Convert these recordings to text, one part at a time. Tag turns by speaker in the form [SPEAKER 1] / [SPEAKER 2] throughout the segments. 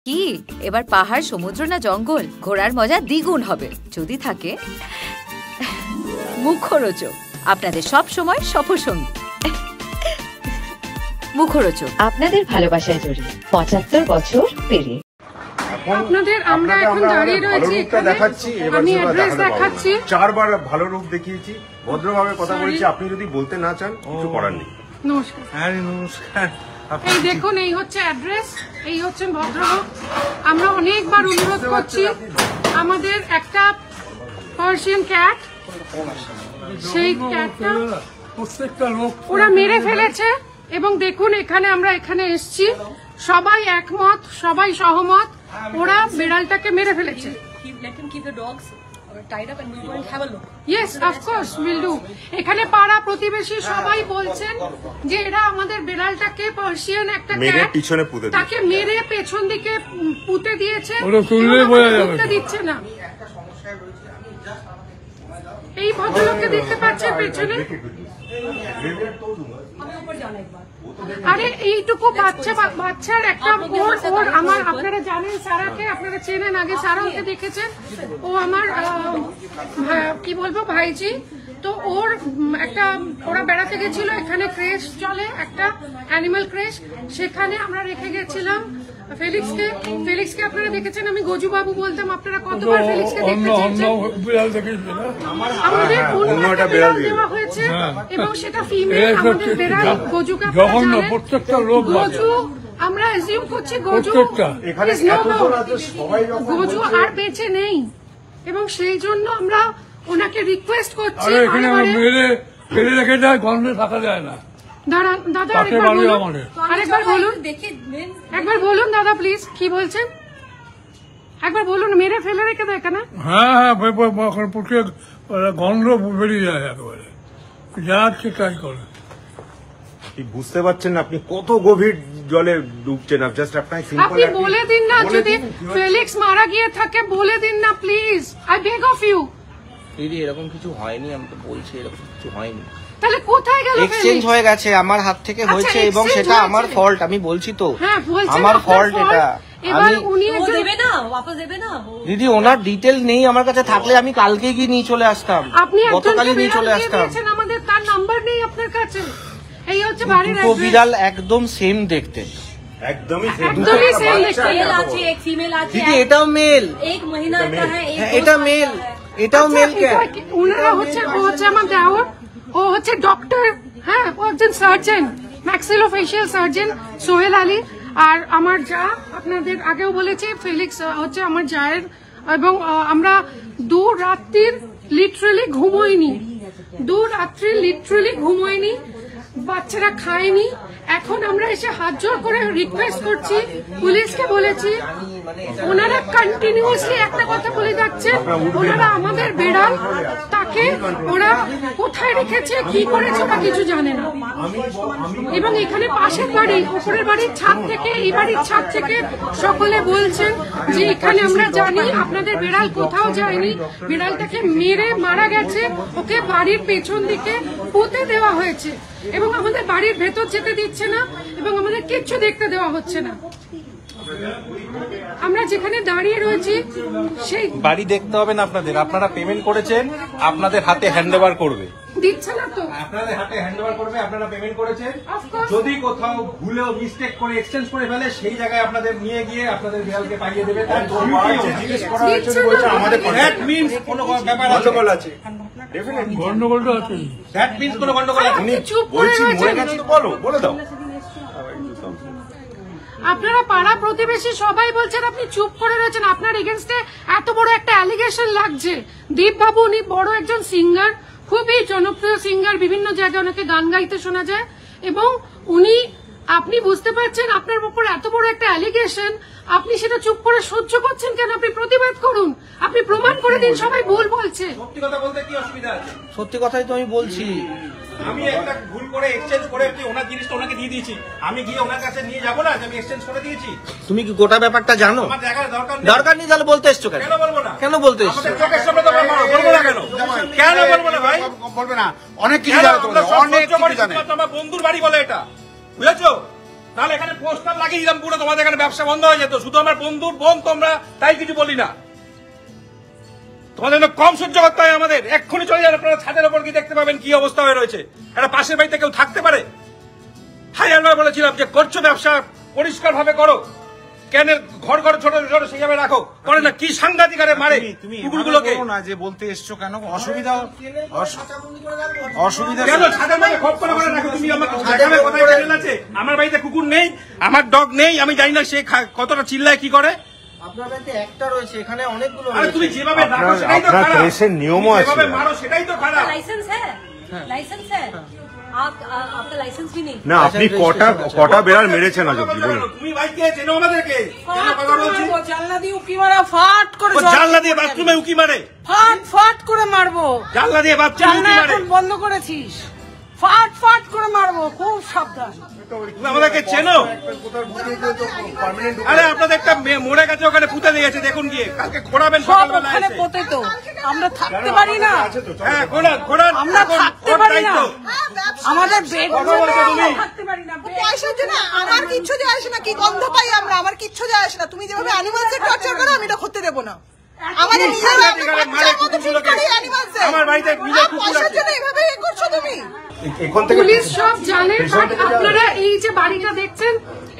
[SPEAKER 1] কি এবার পাহাড়, সমুদ্র না জঙ্গল? ঘোরার মজা দ্বিগুণ হবে যদি থাকে মুখরোচক, আপনাদের সব সময় সফরসঙ্গী। মুখরোচক, আপনাদের ভালোবাসায় জড়িয়ে 75 বছর পেরিয়ে।
[SPEAKER 2] আপনাদের আমরা এখন দাঁড়িয়ে রয়েছি, আমি অ্যাড্রেস দেখাচ্ছি।
[SPEAKER 3] 4 বার ভালো রূপ দেখিয়েছি, ভদ্রভাবে কথা বলছি। আপনি যদি বলতে না চান কিছু করার নেই।
[SPEAKER 2] নমস্কার।
[SPEAKER 3] হ্যাঁ নমস্কার।
[SPEAKER 2] এই দেখুন, এই হচ্ছে অ্যাড্রেস, এই হচ্ছেন ভদ্রলোক। আমরা অনেকবার অনুরোধ করছি, আমাদের একটা পার্সিয়ান ক্যাট, সেই ক্যাটটা প্রত্যেকটা লোক ওরা মেরে ফেলেছে। এবং দেখুন এখানে আমরা এখানে এসছি, সবাই একমত, সবাই সহমত, ওরা বিড়ালটাকে মেরে ফেলেছে। Yes, of course, we'll do. এখানে পাড়া প্রতিবেশী সবাই বলছেন যে এরা আমাদের বিড়ালটাকে পার্সিয়ান একটা ক্যাট তাকে মেরে পেছন দিকে পুঁতে দিয়েছে, পুঁতে দিচ্ছে না। এই ভদ্রলোককে দেখতে পাচ্ছেন পেছনে, আরে এইটুকু বাচ্চার একটা ওর আমার, আপনারা জানেন সারাকে, আপনারা চেনেন, আগে সারা ওকে দেখেছেন, ও আমার কি বলবো ভাইজি। তো ওর একটা, ওরা বেড়াতে গেছিল, এখানে ক্রেশ চলে একটা অ্যানিমাল ক্রেশ, সেখানে আমরা রেখে গেছিলাম ফেলিক্সকে আপনারা দেখেছেন, আমি গজু বাবু বলতাম, আপনারা কতবার ফেলিক্সকে দেখেছেন। আমাদের অন্য একটা বিড়াল দেওয়া হয়েছে এবং সেটা ফিমেল, আমাদের বিড়াল গজুকে প্রত্যেকটা লোক গজু, আমরা অ্যাজিউম করছি গজু আর বেঁচে নেই, এবং সেই জন্য আমরা ওনাকে রিকোয়েস্ট করছি গন্ধে থাকা যায় না। দাঁড়ান দাদা, একবার বলুন দাদা প্লিজ, কি বলছেন একবার বলুন। মেরে ফেলে রেখে দেয় কেন?
[SPEAKER 4] হ্যাঁ, গন্ধ বেরিয়ে যায় একেবারে, যাচ্ছে তাই করে।
[SPEAKER 3] বুঝতে পারছেন না আপনি কত গভীর জলে ডুবছেন?
[SPEAKER 2] আপনি বলে দিন না, যদি ফেলিক্স মারা গিয়ে থাকে বলে দিন না please, I beg of you.
[SPEAKER 5] দিদি এরকম কিছু হয়নি, আমি তো বলছি এরকম কিছু হয়নি।
[SPEAKER 2] তাহলে কোথায় গেল?
[SPEAKER 5] এক্সচেঞ্জ হয়ে গেছে, আমার হাত থেকে হয়েছে এবং সেটা আমার ফল্ট, আমি বলছি তো
[SPEAKER 2] আমার
[SPEAKER 5] ফল্ট এটা। দিদি ওনার ডিটেল নেই আমার কাছে, থাকলে আমি কালকে গিয়ে নিয়ে চলে আসতাম, গতকালই নিয়ে চলে আসতাম।
[SPEAKER 2] আমাদের তার নাম্বার নেই আপনার কাছে। এই হচ্ছে বাড়ির
[SPEAKER 5] দুটো বিড়াল একদম সেম দেখতে,
[SPEAKER 3] একদমই
[SPEAKER 5] দিদি এটাও মেল, এটা মেল, এটাও মেল।
[SPEAKER 2] ওনারা হচ্ছে, ও হচ্ছে আমার দেওর, ও হচ্ছে ডক্টর, হ্যাঁ ও একজন surgeon, maxillofacial surgeon Sohel Ali. আর আমার যা, আপনাদের আগেও বলেছি, ফেলিক্স হচ্ছে আমার জায়ের। এবং আমরা 2 রাত্রির লিটারালি ঘুমোইনি, বাচ্চারা খায়নি। এখন আমরা এসে হাত জোর করে রিকোয়েস্ট করছি, পুলিশকে বলেছি, ওনারা কন্টিনিউয়াসলি একটা কথা বলে যাচ্ছে, ওনারা আমাদের বেড়াল তাকে ওরা কোথায় রেখেছে, কি করেছে বা কিছু জানে না। এবং এখানে পাশের বাড়ি, উপরের বাড়ির ছাদ থেকে, এই বাড়ির ছাদ থেকে সকলে বলছেন যে এখানে আমরা জানি আপনাদের বেড়াল কোথাও যায়নি, বিড়ালটাকে মেরে মারা গেছে, ওকে বাড়ির পেছন দিকে পুঁতে দেওয়া হয়েছে, এবং আমাদের বাড়ির ভেতর যেতে দিচ্ছে না, এবং আমাদের কিচ্ছু দেখতে দেওয়া হচ্ছে না। আমরা যেখানে দাঁড়িয়ে রয়েছি সেই
[SPEAKER 6] বাড়ি দেখতে হবে না আপনাদের, আপনারা পেমেন্ট করেছেন, আপনাদের হাতে হ্যান্ডওভার করবে।
[SPEAKER 2] দিচ্ছে না তো,
[SPEAKER 6] আপনাদের হাতে হ্যান্ডওভার করবে, আপনারা পেমেন্ট করেছেন। যদি কোথাও ভুলেও মিস্টেক করে এক্সচেঞ্জ করে ফেলে, সেই জায়গায় আপনাদের নিয়ে গিয়ে আপনাদের বিড়ালকে পাইয়ে দেবে। তার জিজ্ঞেস করা হয়েছে, আমাদের দ্যাট মিন্স কোনো ব্যাপার গন্ডগোল আছে,
[SPEAKER 4] গন্ডগোলটা আছে,
[SPEAKER 6] দ্যাট মিন্স কোনো গন্ডগোল আছে।
[SPEAKER 3] বলছি মরে গেছে তো বলে দাও।
[SPEAKER 2] আপনারা পাড়া প্রতিবেশী সবাই বলছেন আপনি চুপ করে রয়েছেন, আপনার এগেনস্টে এত বড় একটা অ্যালিগেশন লাগছে। দীপ বাবু, উনি বড় একজন সিঙ্গার, খুবই জনপ্রিয় সিঙ্গার, বিভিন্ন জায়গায় ওনাকে গান গাইতে শোনা যায়, এবং উনি, আপনি বুঝতে পারছেন আপনার উপর এত বড় একটা অ্যালিগেশন, আপনি সেটা চুপ করে সহ্য করছেন কেন? আপনি প্রতিবাদ করুন, আপনি প্রমাণ করে দিন সবাই ভুল বলছে।
[SPEAKER 6] সত্যি কথা বলতে কি অসুবিধা আছে?
[SPEAKER 5] সত্যি কথাই তো আমি বলছি।
[SPEAKER 6] আমি একটা ভুল করে এক্সচেঞ্জ করে ওনার জিনিসটা ওনাকে দিয়ে দিয়েছি, আমি গিয়ে ওনার কাছে নিয়ে যাবো না যে আমি এক্সচেঞ্জ করে দিয়েছি?
[SPEAKER 5] তুমি কি গোটা ব্যাপারটা জানো?
[SPEAKER 6] আমার দেখার
[SPEAKER 5] দরকার নেই, তাহলে বলতে এসছো কেন?
[SPEAKER 6] কেন বলবো না?
[SPEAKER 5] কেন বলতে এসছো?
[SPEAKER 6] চোখের সামনে তো বলবো না কেন? কেন বলবো না ভাই?
[SPEAKER 3] বলবে না, অনেক কিছু জানো, অনেক কিছু জানো।
[SPEAKER 6] আমার বন্ধুর বাড়ি বলে এটা, বুঝেছো? তাহলে এখানে পোস্টার লাগিয়ে দিলাম, পুরো তোমাদের এখানে ব্যবসা বন্ধ হয়ে যেত। শুধু আমার বন্ধুর বোন তোমরা, তাই কিছু বলি না। তোমাদের জন্য কম সহ্য করতে হয় আমাদের। এক্ষুনি চলে যান আপনারা ছাদের ওপর, কি দেখতে পাবেন কি অবস্থা হয়ে রয়েছে। একটা পাশের বাড়িতে কেউ থাকতে পারে? হাজারবার বলেছিলাম যে করছো ব্যবসা পরিষ্কার ভাবে করো, কেন ঘর ঘর ছোট ছোট সেইভাবে রাখো, করে না কি সাংঘাতিক আরে মারে কুকুরগুলোকে।
[SPEAKER 7] না যে বলতে এসছো কেন, অসুবিধা
[SPEAKER 6] কেন ছাদের মধ্যে খপ করে করে রাখো? তুমি আমাকে দেখাবে কোথায় চ্যানেল আছে? আমার বাড়িতে কুকুর নেই, আমার ডগ নেই, আমি জানি না সে কতটা চিল্লায় কি করে।
[SPEAKER 5] আপনার বাড়িতে একটা রয়েছে, এখানে অনেকগুলো
[SPEAKER 6] আরে তুমি যেভাবে রাখো সেটাই তো
[SPEAKER 3] আপনার
[SPEAKER 6] খারাপ,
[SPEAKER 3] প্রেসের নিয়মও আছে।
[SPEAKER 6] যেভাবে মারো সেটাই তো খারাপ।
[SPEAKER 8] लाइसेंस है लाइसेंस है आपका लाइसेंस भी नहीं।
[SPEAKER 3] না আপনি কটা বেড়াল মেরেছেন আজ অব্দি বলুন?
[SPEAKER 6] তুমি ভাইকে চেনো আমাদেরকে? চেনো কথা বলছি?
[SPEAKER 9] জানলা দিয়ে উকি মারা, ফাট করে
[SPEAKER 6] ও জানলা দিয়ে বাথরুমে উকি মারে,
[SPEAKER 9] ফাট ফাট করে মারবো।
[SPEAKER 6] জানলা দিয়ে বাথরুমে
[SPEAKER 9] জানলা
[SPEAKER 6] উকি মারে।
[SPEAKER 9] এখন বন্ধ করেছিস, ফাট ফাট করে মারবো, খুব সাবধান।
[SPEAKER 6] তুমি আমাদেরকে চেনো? আরে আপনাদের একটা মরে গেছে, ওখানে পুঁতে দিয়েছে, দেখুন গিয়ে কালকে ঘোরাবেন
[SPEAKER 9] সব
[SPEAKER 6] সকালবেলা
[SPEAKER 9] ওখানে
[SPEAKER 6] এসে।
[SPEAKER 9] পোতে তো, আমরা থাকতে পারি না,
[SPEAKER 6] হ্যাঁ ঘোরান,
[SPEAKER 9] আমরা থাকতে পারি না, আমাদের বেড থাকতে পারি না।
[SPEAKER 10] পয়সার জন্য আমার কিচ্ছু যায় আসে না, কি গন্ধ পাই আমরা, আমার কিচ্ছু যায় আসে না। তুমি যেভাবে অ্যানিমালসের টর্চার করো আমি এটা করতে দেবো না। আমাদের নিজেরা
[SPEAKER 6] আমার বাড়িতে নিজের কুকুর
[SPEAKER 10] পয়সার
[SPEAKER 6] আছে।
[SPEAKER 10] জন্য এভাবে এ করছো তুমি।
[SPEAKER 3] এখান থেকে
[SPEAKER 2] পুলিশ সব জানে, বাট আপনারা এই যে বাড়িটা দেখছেন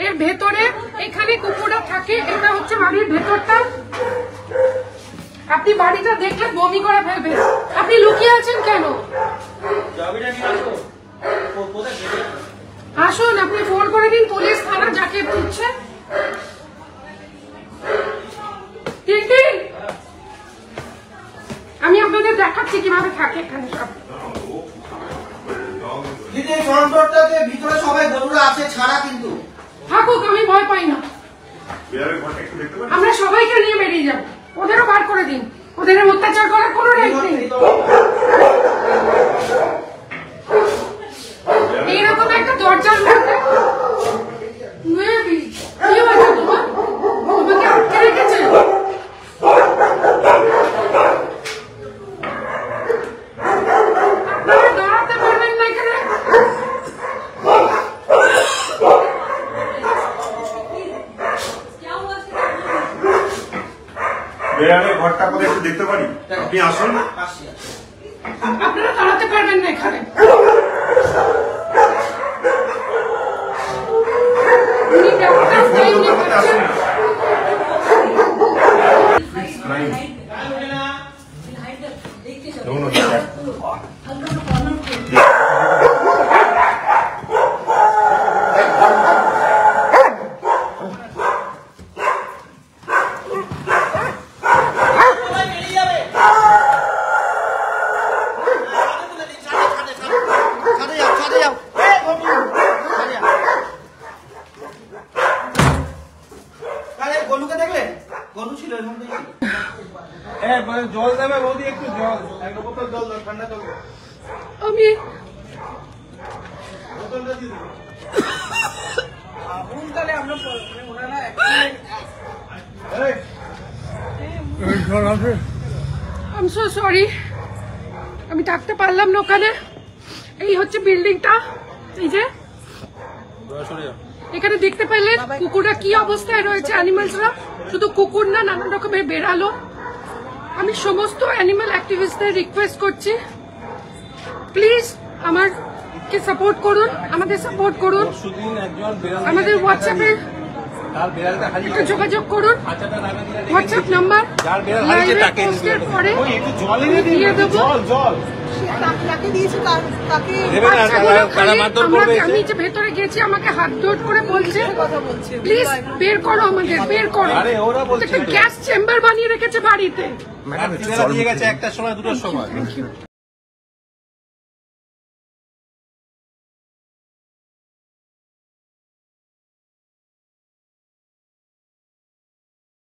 [SPEAKER 2] এর ভেতরে এখানে কুকুররা থাকে, এটা হচ্ছে বাড়ির ভেতরটা। আপনি বাড়িটা দেখলে বমি করে ফেলবেন। আপনি লুকিয়ে আছেন কেন? আসুন, আপনি ফোন করে দিন পুলিশ থানা, যাকে দিচ্ছে। আমি আপনাদের দেখাচ্ছি কিভাবে থাকে এখানে সব।
[SPEAKER 5] দিদি এই ফ্রন্টটাতে ভিতরে সবাই গরুরা আছে ছাড়া কিন্তু।
[SPEAKER 2] থাকুক, আমি ভয় পাই না। আমরা সবাইকে নিয়ে বেরিয়ে যাবো, ওদেরও বার করে দিন। ওদের অত্যাচার করার কোনো রাইট নেই। এইরকম একটা দরজার মধ্যে কি হয়েছে তোমার? তোমাকে আটকে রেখেছে? আপনারা দাঁড়াতে পারবেন না এখানে?
[SPEAKER 3] বেড়ালের ঘরটা কোথায় একটু দেখতে পারি? আপনি আসুন।
[SPEAKER 2] আপনারা দাঁড়াতে পারবেন না এখানে। উনি ব্যাপারটা টাইম নিয়ে করছেন।
[SPEAKER 5] গরুকে দেখলে? গরু ছিল এর মধ্যে।
[SPEAKER 6] জল দেবে বৌদি, একটু জল, এক বোতল জল দাও, ঠান্ডা জল।
[SPEAKER 2] আমি
[SPEAKER 9] আগুন তাহলে আমরা ওনারা
[SPEAKER 4] জল আছে?
[SPEAKER 2] আই এম সো সরি, আমি থাকতে পারলাম না ওখানে। এই হচ্ছে বিল্ডিংটা, এই যে এখানে দেখতে পেলেন কুকুররা কি অবস্থায় রয়েছে। অ্যানিমালসরা, শুধু কুকুর না, নানান রকমের বেড়ালো। আমি সমস্ত অ্যানিমাল অ্যাক্টিভিস্টদের রিকোয়েস্ট করছি, প্লিজ আমাকে সাপোর্ট করুন, আমাদের সাপোর্ট করুন। আমাদের হোয়াটসঅ্যাপে একটু যোগাযোগ করুন, হোয়াটসঅ্যাপ নাম্বার পোস্টের পরে দিয়ে দেবো।
[SPEAKER 10] তাকে দিয়েছে, তাকে
[SPEAKER 2] আমি যে ভেতরে গেছি, আমাকে হাত জোড় করে বলছে প্লিজ বের করো, আমাদের বের করো। একটা গ্যাস চেম্বার বানিয়ে রেখেছে বাড়িতে।
[SPEAKER 6] দিয়ে গেছে 1টার সময় 2টার সময়।